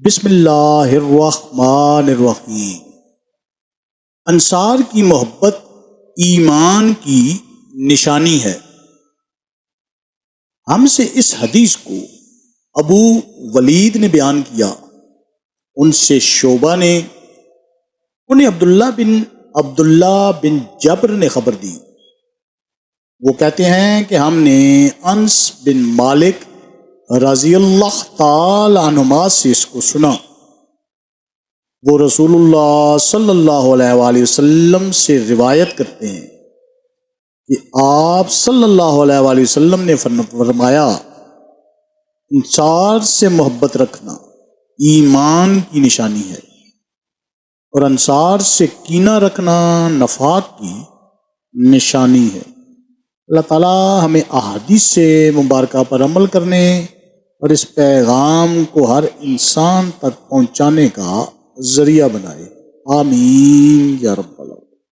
بسم اللہ الرحمن الرحیم۔ انصار کی محبت ایمان کی نشانی ہے۔ ہم سے اس حدیث کو ابو ولید نے بیان کیا، ان سے شعبہ نے، انہیں عبداللہ بن جبر نے خبر دی۔ وہ کہتے ہیں کہ ہم نے انس بن مالک رضی اللہ تعالی عنہما سے اس کو سنا۔ وہ رسول اللہ صلی اللہ علیہ وآلہ وسلم سے روایت کرتے ہیں کہ آپ صلی اللہ علیہ وآلہ وسلم نے فرمایا، انصار سے محبت رکھنا ایمان کی نشانی ہے، اور انصار سے کینہ رکھنا نفاق کی نشانی ہے۔ اللہ تعالیٰ ہمیں احادیث سے مبارکہ پر عمل کرنے اور اس پیغام کو ہر انسان تک پہنچانے کا ذریعہ بنائے۔ آمین یا رب۔